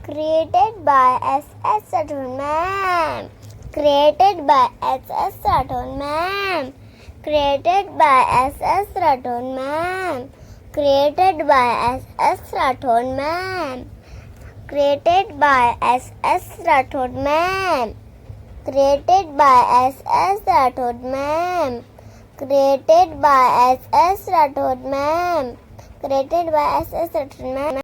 Created by S.S. Rathod, ma'am. Created by S.S. Rathod, ma'am. Created by S.S. Rathod, ma'am. Created by S.S. Rathod, ma'am. Created by S.S. Rathod, ma'am. Created by S.S. Rathod, ma'am. Created by S.S. Rathod, ma'am. Created by S.S. Rathod, ma'am.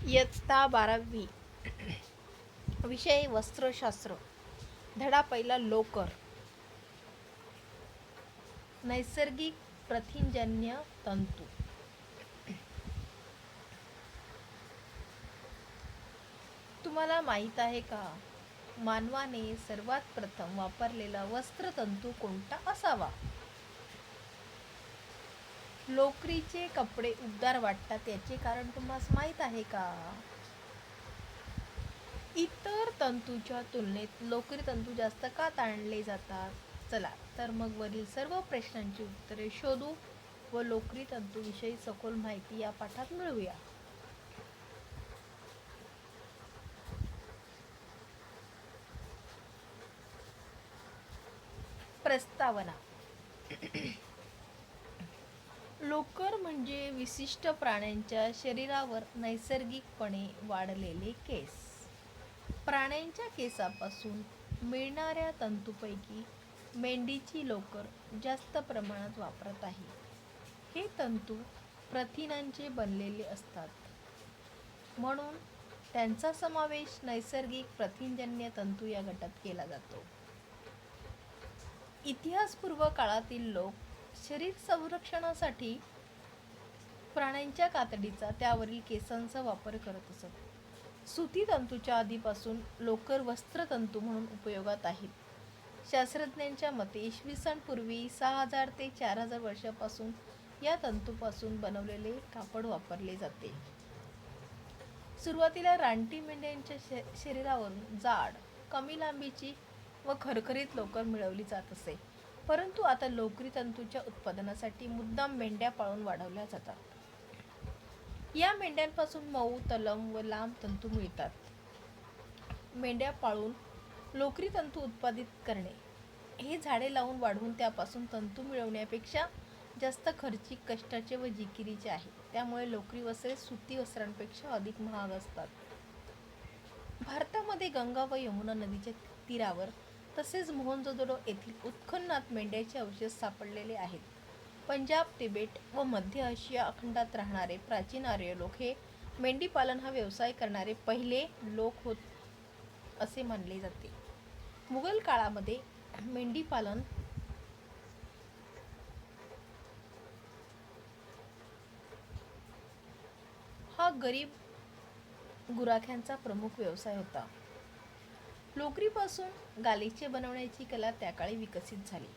इयत्ता 12वी विषय वस्त्रशास्त्र. धडा पहिला लोकर. नैसर्गिक प्रथिनजन्य तंतू. तुम्हाला माहीत आहे का, मानवाने सर्वात प्रथम वापरलेला वस्त्रतंतू कोणता असावा? लोकरीचे कपडे उबदार वाटतात याचे कारण तुम्हाला माहीत आहे का? इतर तंतूच्या तुलनेत लोकरी तंतू जास्त का ताणले जातात? चला तर मग वरील सर्व प्रश्नांची उत्तरे शोधू व लोकरी तंतूविषयी सखोल माहिती या पाठात मिळवूया. प्रस्तावना. लोकर म्हणजे विशिष्ट प्राण्यांच्या शरीरावर नैसर्गिकपणे वाढलेले केस. प्राण्यांच्या केसापासून मिळणाऱ्या तंतूपैकी मेंढीची लोकर जास्त प्रमाणात वापरत आहे. हे तंतू प्रथिनांचे बनलेले असतात, म्हणून त्यांचा समावेश नैसर्गिक प्रथिनजन्य तंतू या गटात केला जातो. इतिहासपूर्व काळातील लोक शरीर संरक्षणासाठी प्राण्यांच्या कातडीचा, त्यावरील केसांचा वापर करत असत. सुती तंतूच्या आधीपासून लोकर वस्त्रतंतू म्हणून उपयोगात आहेत. शास्त्रज्ञांच्या मते इसवी सन पूर्वी 6000 ते 4000 वर्षापासून या तंतूपासून बनवलेले कापड वापरले जाते. सुरुवातीला रानटी मेंढ्यांच्या शरीरावरून जाड, कमी लांबीची व खरखरीत लोकर मिळवली जात असे, परंतु आता लोकरी तंतूच्या उत्पादनासाठी मुद्दाम मेंढ्या पाळून वाढवल्या जातात. या मेंढ्यांपासून मऊ, तलम व लांब तंतू मिळतात. मेंढ्या पाळून लोकरी तंतू उत्पादित करणे हे झाडे लावून वाढवून त्यापासून तंतू मिळवण्यापेक्षा जास्त खर्चिक, कष्टाचे व जिकिरीचे आहे. त्यामुळे लोकरी वस्त्रे सुती वस्त्रांपेक्षा अधिक महाग असतात. भारतामध्ये गंगा व यमुना नदीच्या तीरावर तसेच मोहनजोदडो येथील उत्खननात मेंढ्याचे अवशेष सापडलेले आहेत. पंजाब, तिबेट व मध्य आशिया खंडात राहणारे प्राचीन आर्य लोक हे मेंढीपालन हा व्यवसाय करणारे पहिले लोक होत असे मानले जाते. मुघल काळामध्ये मेंढीपालन हा गरीब गुराख्यांचा प्रमुख व्यवसाय होता. लोकरीपासून गालिचे बनवण्याची कला त्याकाळी विकसित झाली.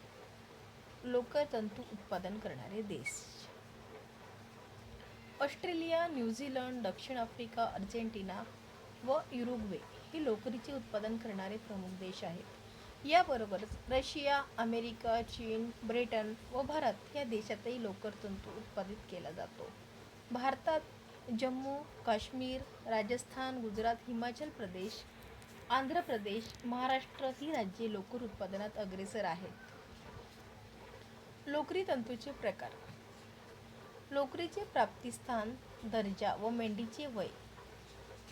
लोकर तंतू उत्पादन करणारे देश: ऑस्ट्रेलिया, न्यूझीलंड, दक्षिण आफ्रिका, अर्जेंटिना व युरुग्वे हे लोकरीचे उत्पादन करणारे प्रमुख देश आहेत. याबरोबरच रशिया, अमेरिका, चीन, ब्रिटन व भारत या देशातही लोकर तंतू उत्पादित केला जातो. भारतात जम्मू, काश्मीर, राजस्थान, गुजरात, हिमाचल प्रदेश, आंध्र प्रदेश, महाराष्ट्र ही राज्ये लोकर उत्पादनात अग्रेसर आहेत. लोकरी तंतूचे प्रकार: लोकरीचे प्राप्तिस्थान, दर्जा व मेंढीचे वय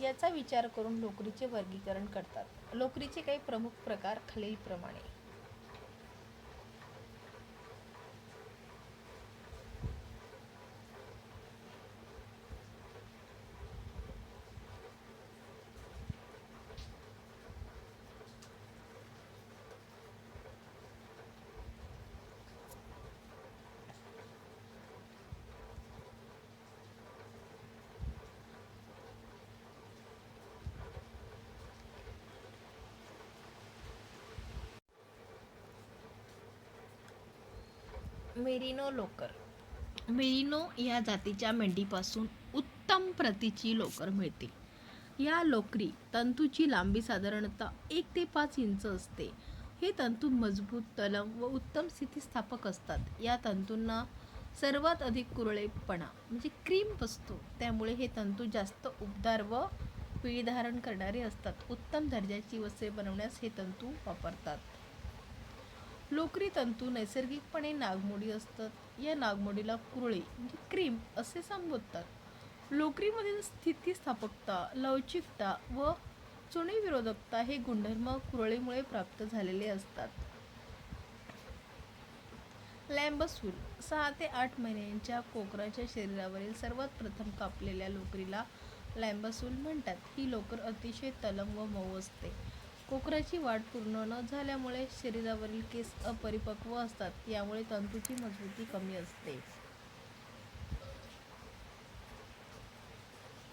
याचा विचार करून लोकरीचे वर्गीकरण करतात. लोकरीचे काही प्रमुख प्रकार खालीलप्रमाणे: मेरिनो लोकर. मेरिनो या जातीच्या मेंढीपासून उत्तम प्रतीची लोकर मिळते. या लोकरी तंतूची लांबी साधारणतः 1 ते 5 इंच असते हे तंतू मजबूत, तलम व उत्तम स्थितिस्थापक असतात. या तंतूंना सर्वात अधिक कुरळेपणा म्हणजे क्रीम बसतो. त्यामुळे हे तंतू जास्त उबदार व पिळी धारण करणारे असतात. उत्तम दर्जाची वस्त्रे बनवण्यास हे तंतू वापरतात. लोकरी तंतू नैसर्गिकपणे नागमोडी असतात. या नागमोडीला कुरळे म्हणजे क्रीम असे संबोधतात. लोकरीमधील स्थितिस्थापकता, लवचिकता व चुणेविरोधकता हे गुणधर्म कुरळीमुळे प्राप्त झालेले असतात. लॅम्बस वूल 6 ते 8 महिन्यांच्या कोकराच्या शरीरावरील सर्वात प्रथम कापलेल्या लोकरीला लॅम्बस वूल म्हणतात. ही लोकर अतिशय तलम व मऊ असते. कोकराची वाढ पूर्ण न झाल्यामुळे शरीरावरील केस अपरिपक्व असतात. यामुळे तंतूची मजबूती कमी असते.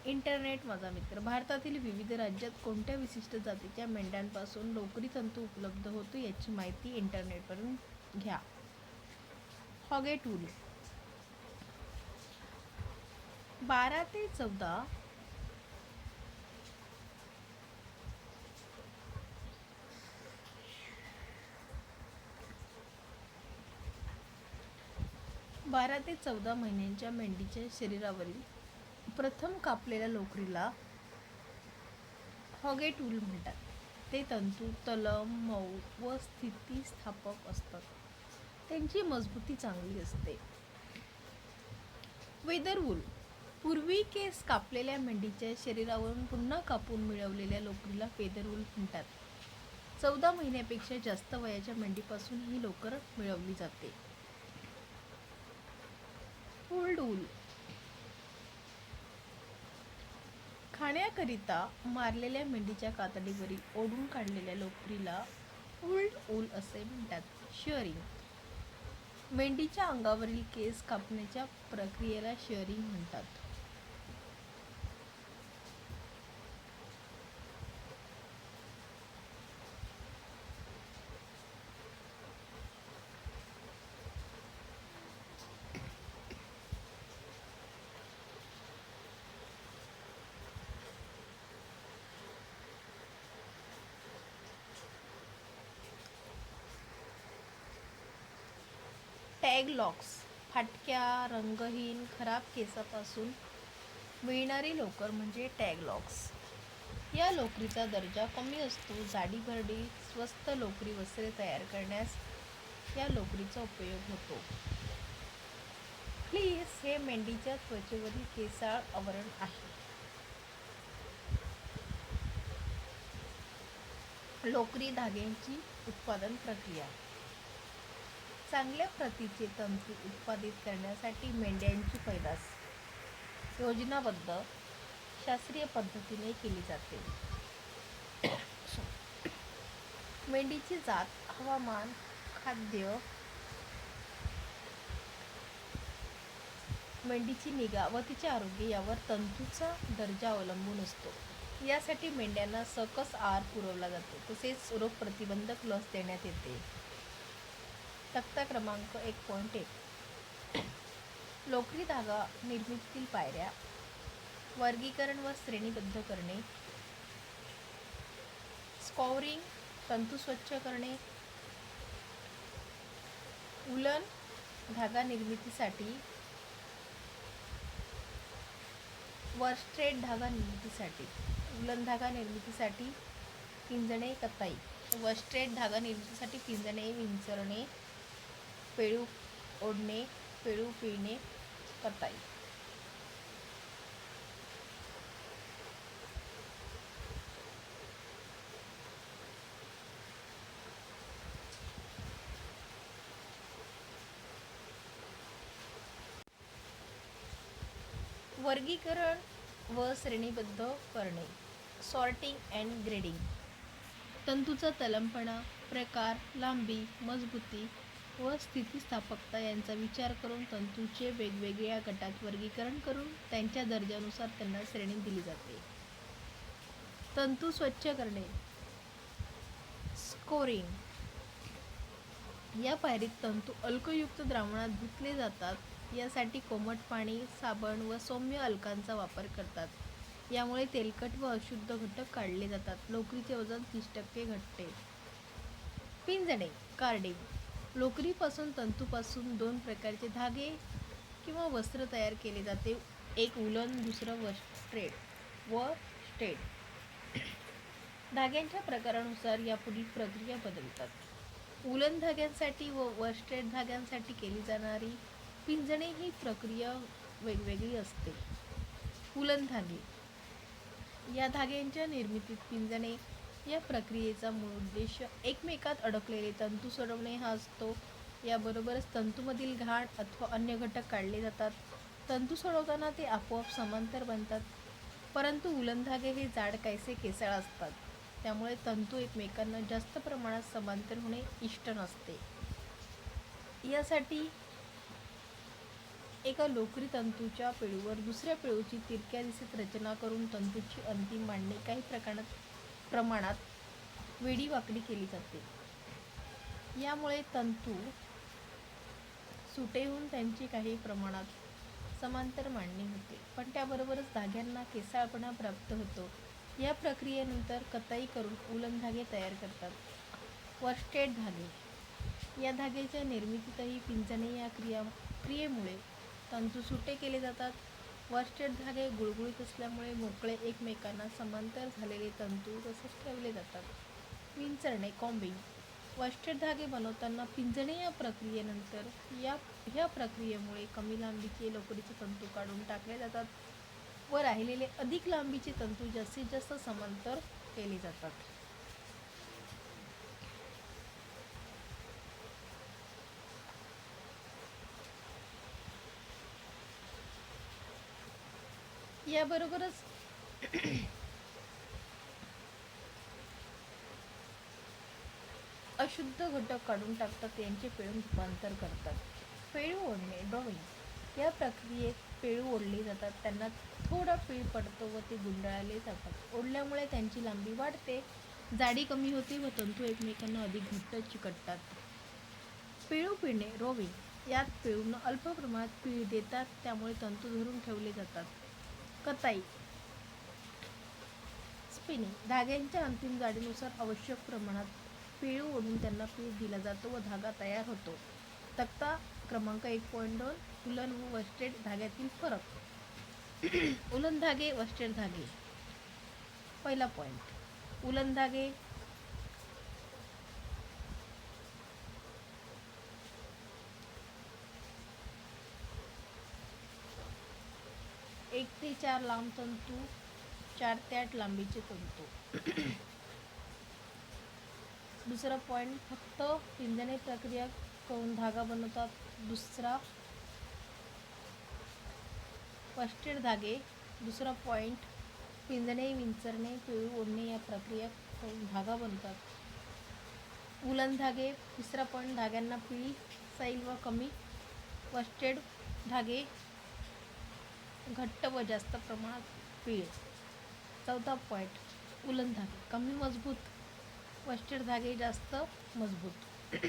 इंटरनेट माझा मित्र. भारतातील विविध राज्यात कोणत्या विशिष्ट जातीच्या मेंढ्यांपासून लोकरी तंतू उपलब्ध होतो याची माहिती इंटरनेटवरून घ्या. हॉगेट वूल 12 ते 14 महिन्यांच्या मेंढीच्या शरीरावरील प्रथम कापलेल्या लोकरीला हॉगेट वूल म्हणतात. ते तंतू तलम, मऊ व स्थितिस्थापक असतात. त्यांची मजबूती चांगली असते. वेदर वूल पूर्वी केस कापलेल्या मेंढीच्या शरीरावरून पुन्हा कापून मिळवलेल्या लोकरीला वेदर वूल म्हणतात. 14 महिन्यापेक्षा जास्त वयाच्या मेंढीपासून ही लोकर मिळवली जाते. पुल्ड वूल खाण्याकरिता मारलेल्या मेंढीच्या कातडीवरील ओढून काढलेल्या लोकरीला पुल्ड वूल असे म्हणतात. शिअरिंग मेंढीच्या अंगावरील केस कापण्याच्या प्रक्रियेला शिअरिंग म्हणतात. टॅग लॉक्स फाटक्या, रंगहीन, खराब केसापासून मिळणारी लोकर म्हणजे टॅग लॉक्स. या लोकरीचा दर्जा कमी असतो. जाडी-भरडी स्वस्त लोकरी वस्त्रे तयार करण्यास या लोकरीचा उपयोग होतो. फ्लीस हे मेंढीच्या त्वचेवरील केसाळ आवरण आहे. लोकरी धाग्यांची उत्पादन प्रक्रिया. चांगल्या प्रतीचे तंतू उत्पादित करण्यासाठी मेंढ्यांची पैदास योजनाबद्ध शास्त्रीय पद्धतीने केली जाते. मेंढीची जात, हवामान, खाद्य, मेंढीची निगा व तिचे आरोग्य यावर तंतूचा दर्जा अवलंबून असतो. यासाठी मेंढ्यांना सकस आहार पुरवला जातो. तसेच रोगप्रतिबंधक लस देण्यात येते. तक्ता क्रमांक 1.1 लोकरी धागा निर्मितीतील पायऱ्या. वर्गीकरण व श्रेणीबद्ध करणे. स्कॉरिंग तंतू स्वच्छ करणे. उलन धागा निर्मितीसाठी वर्स्ट्रेट धागा निर्मितीसाठी उलन धागा निर्मितीसाठी पिंजणे, कताई. वर्स्ट्रेट धागा निर्मितीसाठी पिंजणे, विंचरणे, पेळू ओढणे, पेळू पिळणे, कताई. वर्गीकरण व श्रेणीबद्ध करणे. सॉर्टिंग अँड ग्रेडिंग तंतूचा तलमपणा, प्रकार, लांबी, मजबूती व स्थितिस्थापकता यांचा विचार करून तंतूचे वेगवेगळ्या गटात वर्गीकरण करून त्यांच्या दर्जानुसार त्यांना श्रेणी दिली जाते. तंतू स्वच्छ करणे. स्कोरिंग या पायरीत तंतू अल्कयुक्त द्रावणात धुतले जातात. यासाठी कोमट पाणी, साबण व सौम्य अलकांचा वापर करतात. यामुळे तेलकट व अशुद्ध घटक काढले जातात. लोकरीचे वजन 30% घटते. पिंजणे कार्डिंग लोकरीपासून तंतूपासून दोन प्रकारचे धागे किंवा वस्त्र तयार केले जाते. एक उलन, दुसरं व स्ट्रेट. धाग्यांच्या प्रकारानुसार यापुढील प्रक्रिया बदलतात. उलन धाग्यांसाठी व स्ट्रेट धाग्यांसाठी केली जाणारी पिंजणे ही प्रक्रिया वेगवेगळी असते. उलन धागे या धाग्यांच्या निर्मितीत पिंजणे या प्रक्रियेचा मूळ उद्देश एकमेकात अडकलेले तंतू सोडवणे हा असतो. याबरोबरच तंतूमधील घाण अथवा अन्य घटक काढले जातात. तंतू सोडवताना ते आपोआप समांतर बनतात. परंतु उलन धागे हे जाड काहीसे केसाळ असतात. त्यामुळे तंतू एकमेकांना जास्त प्रमाणात समांतर होणे इष्ट नसते. यासाठी एका लोकरी तंतूच्या पेळूवर दुसऱ्या पेळूची तिरक्या दिशेत रचना करून तंतूची अंतिम मांडणी काही प्रमाणात वेडीवाकडी केली जाते. यामुळे तंतू सुटे होऊन त्यांची काही प्रमाणात समांतर मांडणी होते, पण त्याबरोबरच धाग्यांना केसाळपणा प्राप्त होतो. या प्रक्रियेनंतर कताई करून उलन धागे तयार करतात. वर्स्टेड धागे या धाग्याच्या निर्मितीतही पिंजणे या क्रियेमुळे तंतू सुटे केले जातात. वर्स्टेड धागे गुळगुळीत असल्यामुळे मोकळे एकमेकांना समांतर झालेले तंतू तसेच ठेवले जातात. विंचरणे कॉम्बिंग वर्स्टेड धागे बनवताना पिंजणे या प्रक्रियेनंतर ह्या प्रक्रियेमुळे कमी लांबीचे लोकरीचे तंतू काढून टाकले जातात व राहिलेले अधिक लांबीचे तंतू जास्तीत जास्त समांतर केले जातात. याबरोबरच अशुद्ध घटक काढून टाकतात, यांचे पेळून रूपांतर करतात. पेळू ओढणे ड्रॉविंग या प्रक्रियेत पेळू ओढले जातात. त्यांना थोडा पीळ पडतो व ते गुंडाळले जातात. ओढल्यामुळे त्यांची लांबी वाढते, जाडी कमी होते व तंतू एकमेकांना अधिक घट्ट चिकटतात. पेळू पिळणे रोविंग यात पेळूंना अल्प प्रमाणात पीळ देतात, त्यामुळे तंतू धरून ठेवले जातात. कताई स्पिनिंग धाग्यांच्या अंतिम जाडीनुसार आवश्यक प्रमाणात पेळू ओढून त्यांना पीळ दिला जातो व धागा तयार होतो. तक्ता क्रमांक 1.2 उलन व वर्स्टेड धाग्यातील फरक. उलन धागे वर्स्टेड धागे. पहिला पॉइंट उलन धागे एक ते 4 लांब तंतू, 4 ते 8 लांबीचे तंतू. दुसरा पॉइंट फक्त पिंजणे प्रक्रिया करून धागा बनवतात. दुसरा वर्स्टेड धागे. दुसरा पॉइंट पिंजणे, विंचरणे, पेळू ओढणे या प्रक्रिया करून धागा बनवतात. उलन धागे. तिसरा पॉइंट धाग्यांना पीळ सैल व कमी. वर्स्टेड धागे घट्ट व जास्त प्रमाणात पीळ. चौथा पॉइंट उलन धागे कमी मजबूत, वर्स्टेड धागे जास्त मजबूत.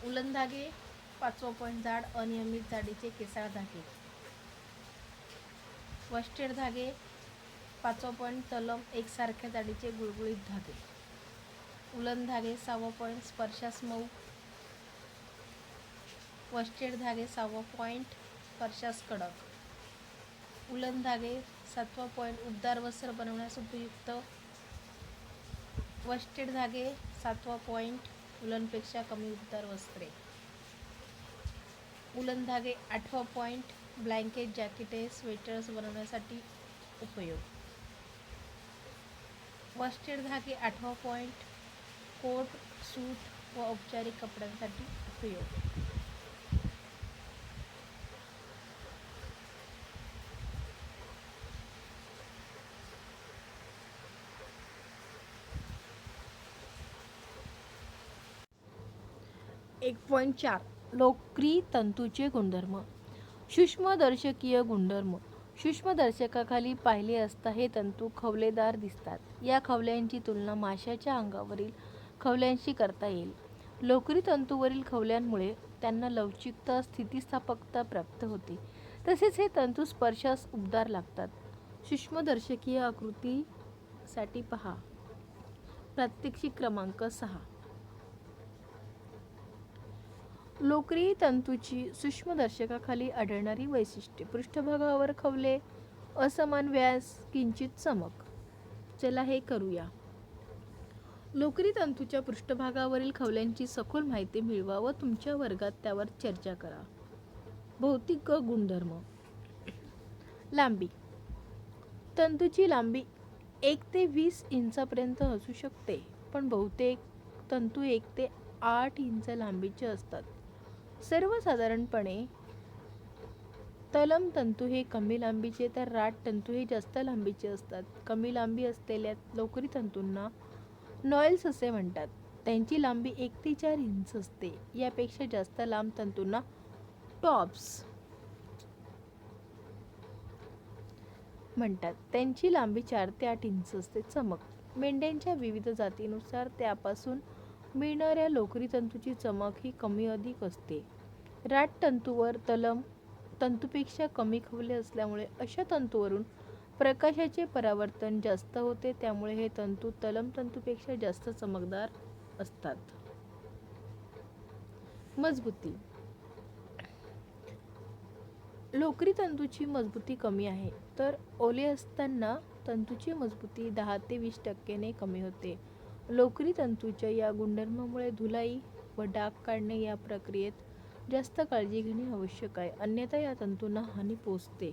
उलन धागे. पाचवा पॉइंट जाड अनियमित जाडीचे केसाळ धागे. वर्स्टेड धागे. पाचवा पॉइंट तलम एकसारख्या जाडीचे गुळगुळीत धागे. उलन धागे. 6वा पॉइंट स्पर्शास मऊ. वर्स्टेड धागे. 6वा पॉइंट स्पर्शास कडक. उलन धागे. 7वा पॉइंट उबदार वस्त्र बनवण्यास उपयुक्त. वर्स्टेड धागे. 7वा पॉइंट उलनपेक्षा कमी उबदार वस्त्रे. उलन धागे. 8वा पॉइंट ब्लँकेट, जॅकेटे, स्वेटर्स बनवण्यासाठी उपयोग. वर्स्टेड धागे. 8वा पॉइंट कोट, सूट व औपचारिक कपड्यांसाठी उपयोग. एक 1.4 लोकरी तंतूचे गुणधर्म. सूक्ष्मदर्शकीय गुणधर्म. सूक्ष्मदर्शकाखाली पाहिले असता हे तंतू खवलेदार दिसतात. या खवल्यांची तुलना माशाच्या अंगावरील खवल्यांशी करता येईल. लोकरी तंतूवरील खवल्यांमुळे त्यांना लवचिकता, स्थितिस्थापकता प्राप्त होते. तसेच हे तंतू स्पर्शास उबदार लागतात. सूक्ष्मदर्शकीय आकृतीसाठी पहा. प्रात्यक्षिक क्रमांक 6. लोकरी तंतूची सूक्ष्मदर्शकाखाली आढळणारी वैशिष्ट्ये. पृष्ठभागावर खवले, असमान व्यास, किंचित चमक. चला हे करूया. लोकरी तंतूच्या पृष्ठभागावरील खवल्यांची सखोल माहिती मिळवा व तुमच्या वर्गात त्यावर चर्चा करा. भौतिक गुणधर्म. लांबी. तंतूची लांबी 1 ते 20 इंचापर्यंत असू शकते, पण बहुतेक तंतू 1 ते 8 इंच लांबीचे असतात. सर्वसाधारणपणे तलम तंतू हे कमी लांबीचे तर राट तंतू हे जास्त लांबीचे असतात. कमी लांबी असलेल्या लोकरी तंतूंना नॉइल्स असे म्हणतात. त्यांची लांबी 1 ते 4 इंच असते. यापेक्षा जास्त लांब तंतूंना टॉप्स म्हणतात. त्यांची लांबी 4 ते 8 इंच असते. चमक. मेंढ्यांच्या विविध जातीनुसार त्यापासून मिळणाऱ्या लोकरी तंतूची चमक ही कमी अधिक असते. राट तंतूवर तलम तंतूपेक्षा कमी खवले असल्यामुळे अशा तंतूवरून प्रकाशाचे परावर्तन जास्त होते, त्यामुळे हे तंतू तलम तंतूपेक्षा जास्त चमकदार असतात. मजबूती. लोकरी तंतूची मजबूती कमी आहे, तर ओले असताना तंतूची मजबूती 10 ते 20% ने कमी होते. लोकरी तंतूच्या या गुणधर्मामुळे धुलाई व डाग काढणे या प्रक्रियेत जास्त काळजी घेणे आवश्यक आहे, अन्यथा या तंतूंना हानी पोहोचते.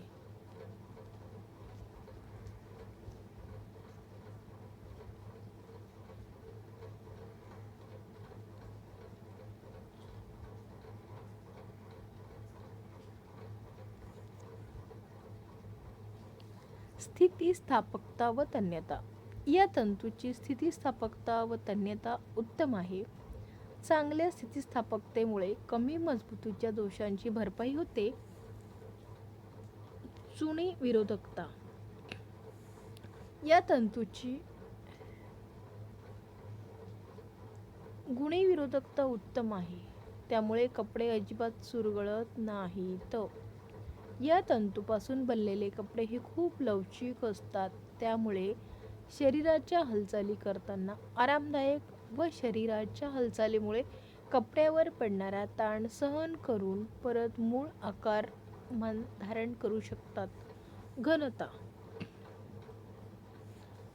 स्थितिस्थापकता व तन्यता. या तंतूची स्थितिस्थापकता व तन्यता उत्तम आहे. चांगल्या स्थितिस्थापकतेमुळे कमी मजबुतीच्या दोषांची भरपाई होते. चुणी विरोधकता. या तंतूची गुणी विरोधकता उत्तम आहे, त्यामुळे कपडे अजिबात चुरगळत नाहीत. या तंतूपासून बनलेले कपडे हे खूप लवचिक असतात, त्यामुळे शरीराच्या हालचाली करताना आरामदायक व शरीराच्या हालचालीमुळे कपड्यावर पडणारा ताण सहन करून परत मूळ आकार धारण करू शकतात. घनता.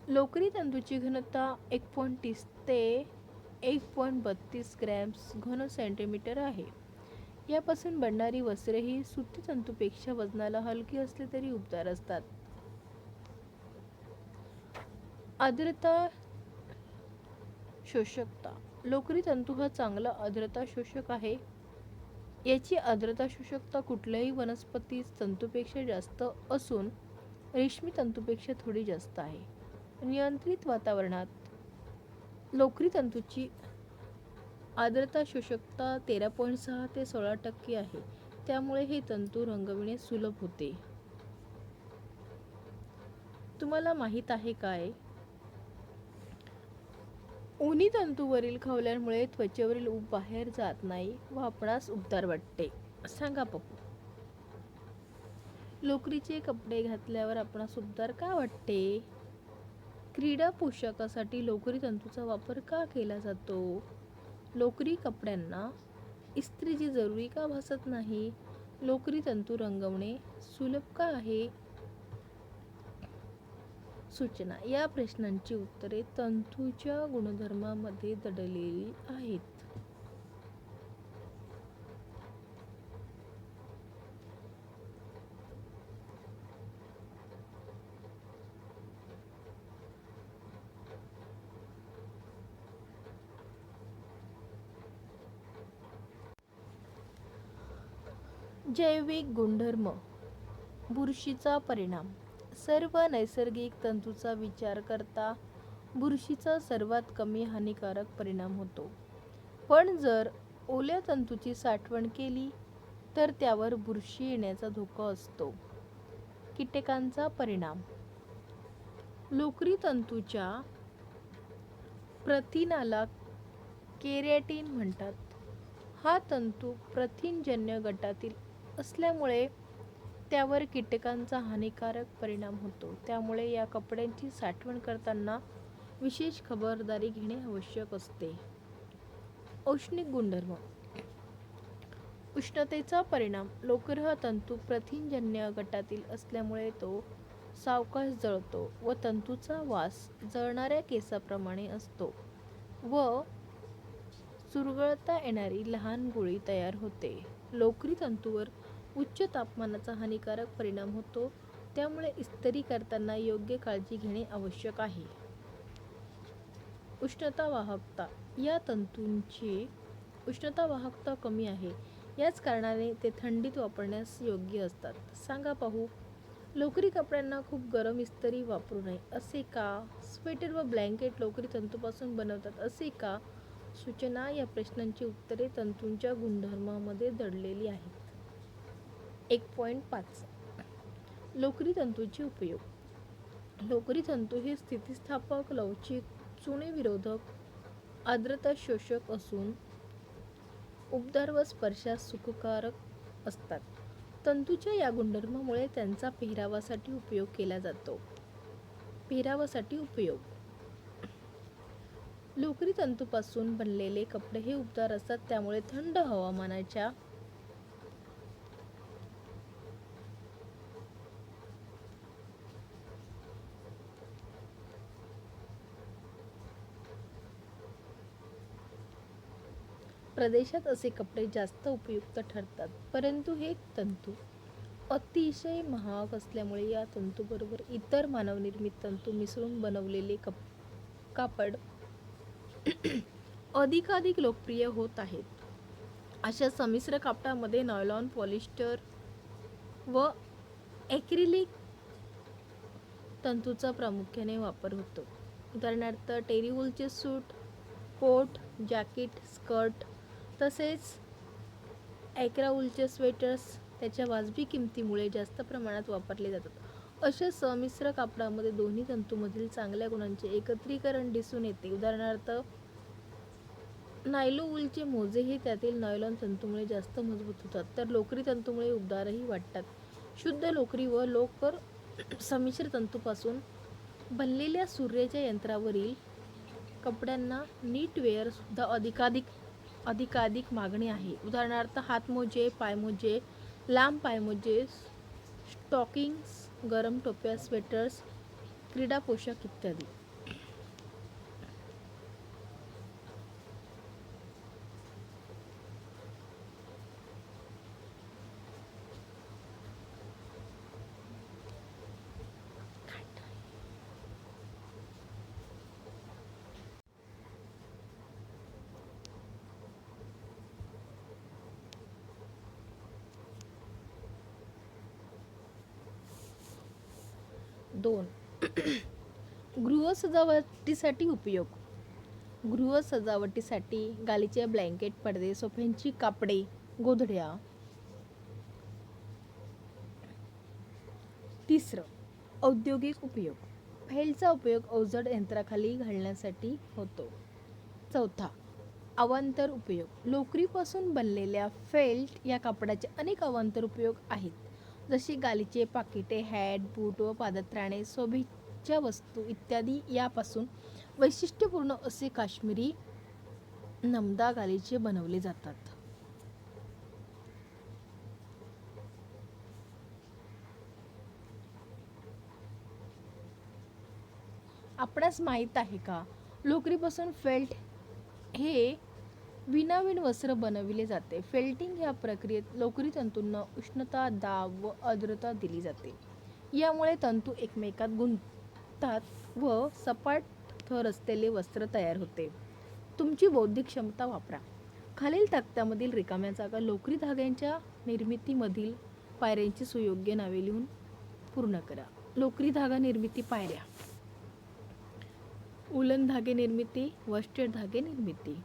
लोकरी तंतूची घनता 1.30 ते 1.32 ग्रॅम्स घन सेंटीमीटर आहे. यापासून बनणारी वस्त्रे ही सुती तंतूपेक्षा वजनाला हलकी असली तरी उबदार असतात. आर्द्रता शोषकता. लोकरी तंतू हा चांगला आर्द्रता शोषक आहे. याची आर्द्रता शोषकता कुठल्याही वनस्पती तंतूपेक्षा जास्त असून रेशमी तंतूपेक्षा थोडी जास्त आहे. नियंत्रित वातावरणात लोकरी तंतूची आर्द्रता शोषकता 13.6 ते 16% आहे, त्यामुळे हे तंतू रंगविणे सुलभ होते. तुम्हाला माहीत आहे काय? उनी तंतूवरील खवल्यांमुळे त्वचेवरील ऊब बाहेर जात नाही व आपणास उबदार वाटते. सांगा पप्पू. लोकरीचे कपडे घातल्यावर आपणास उबदार का वाटते? क्रीडा पोशाखासाठी लोकरी तंतूचा वापर का केला जातो? लोकरी कपड्यांना इस्त्रीची जरुरी का भासत नाही? लोकरी तंतू रंगवणे सुलभ का आहे? सूचना. या प्रश्नांची उत्तरे तंतूच्या गुणधर्मामध्ये दडलेली आहेत. जैविक गुणधर्म. बुरशीचा परिणाम. सर्व नैसर्गिक तंतूचा विचार करता बुरशीचा सर्वात कमी हानिकारक परिणाम होतो, पण जर ओल्या तंतूची साठवण केली तर त्यावर बुरशी येण्याचा धोका असतो. कीटकांचा परिणाम. लोकरी तंतूच्या प्रथिनाला केरॅटिन म्हणतात. हा तंतू प्रथिनजन्य गटातील असल्यामुळे त्यावर कीटकांचा हानिकारक परिणाम होतो, त्यामुळे या कपड्यांची साठवण करताना विशेष खबरदारी घेणे आवश्यक असते. औष्णिक गुणधर्म. उष्णतेचा परिणाम लोकरीह तंतू प्रथिनजन्य गटातील असल्यामुळे तो सावकाश जळतो व तंतूचा वास जळणाऱ्या केसाप्रमाणे असतो व चुरगळता येणारी लहान गोळी तयार होते. लोकरी तंतूवर उच्च तापमानाचा हानिकारक परिणाम होतो, त्यामुळे इस्त्री करताना योग्य काळजी घेणे आवश्यक आहे. उष्णता वाहकता. या तंतूंची उष्णता वाहकता कमी आहे, याच कारणाने ते थंडीत वापरण्यास योग्य असतात. सांगा पाहू, लोकरी कपड्यांना खूप गरम इस्त्री वापरू नये असे का? स्वेटर व ब्लँकेट लोकरी तंतूपासून बनवतात असे का? सूचना. या प्रश्नांची उत्तरे तंतूंच्या गुणधर्मामध्ये दडलेली आहेत. 1.5 लोकरी तंतूचे उपयोग. लोकरी तंतू हे स्थितिस्थापक, लवचिक, चुणे विरोधक, आर्द्रता शोषक असून उबदार व स्पर्शास सुखकारक असतात. तंतूच्या या गुणधर्मामुळे त्यांचा पेहरावासाठी उपयोग केला जातो. पेहरावासाठी उपयोग. लोकरी तंतूपासून बनलेले कपडे हे उबदार असतात, त्यामुळे थंड हवामानाच्या प्रदेशात असे कपडे जास्त उपयुक्त ठरतात. परंतु हे तंतू अतिशय महाग असल्यामुळे या तंतूबरोबर इतर मानवनिर्मित तंतू मिसळून बनवलेले कापड अधिकाधिक लोकप्रिय होत आहेत. अशा संमिश्र कापडामध्ये नायलॉन, पॉलिस्टर व ॲक्रिलिक तंतूचा प्रामुख्याने वापर होतो. उदाहरणार्थ टेरी वूलचे सूट, कोट, जॅकेट, स्कर्ट तसेच ॲक्रा वूलचे स्वेटर्स त्याच्या वाजवी किमतीमुळे जास्त प्रमाणात वापरले जातात. अशा संमिश्र कापडामध्ये दोन्ही तंतूमधील चांगल्या गुणांचे एकत्रीकरण दिसून येते. उदाहरणार्थ नायलो वूलचे मोजे हे त्यातील नायलॉन तंतूमुळे जास्त मजबूत होतात, तर लोकरी तंतूमुळे उबदारही वाटतात. शुद्ध लोकरी व लोकर संमिश्र तंतूपासून बनलेल्या सूर्याच्या यंत्रावरील कपड्यांना नीटवेअर सुद्धा अधिकाधिक मागणी आहे. उदाहरणार्थ हातमोजे, पायमोजे, लांब पायमोजे, स्टॉकिंग्स, गरम टोप्या, स्वेटर्स, क्रीडा पोशाख इत्यादी. दोन गृह सजावटीसाठी उपयोग. गृह सजावटीसाठी गालिचे, ब्लँकेट, पडदे, सोफ्यांची कापडे, गोधड्या. 3 औद्योगिक उपयोग. फेल्टचा उपयोग अवजड यंत्राखाली घालण्यासाठी होतो. 4 अवांतर उपयोग. लोकरीपासून बनलेल्या फेल्ट या कापडाचे अनेक अवांतर उपयोग आहेत, जशी गालिचे, पाकिटे, हॅट, बूट व पादत्राणे, शोभेच्या वस्तू इत्यादी. यापासून वैशिष्ट्यपूर्ण असे काश्मीरी नमदा गालिचे बनवले जातात. आपणास माहीत आहे का, लोकरीपासून फेल्ट हे विनाविन वस्त्र बनविले जाते. फेल्टिंग या प्रक्रियेत लोकरी तंतूंना उष्णता, दाब व आर्द्रता दिली जाते. यामुळे तंतू एकमेकात गुंततात व सपाट थर असलेले वस्त्र तयार होते. तुमची बौद्धिक क्षमता वापरा. खालील तक्त्यामधील रिकाम्या जागा लोकरी धाग्यांच्या निर्मितीमधील पायऱ्यांची सुयोग्य नावे लिहून पूर्ण करा. लोकरी धागा निर्मिती पायऱ्या. उलन धागे निर्मिती, वस्टेड धागे निर्मिती.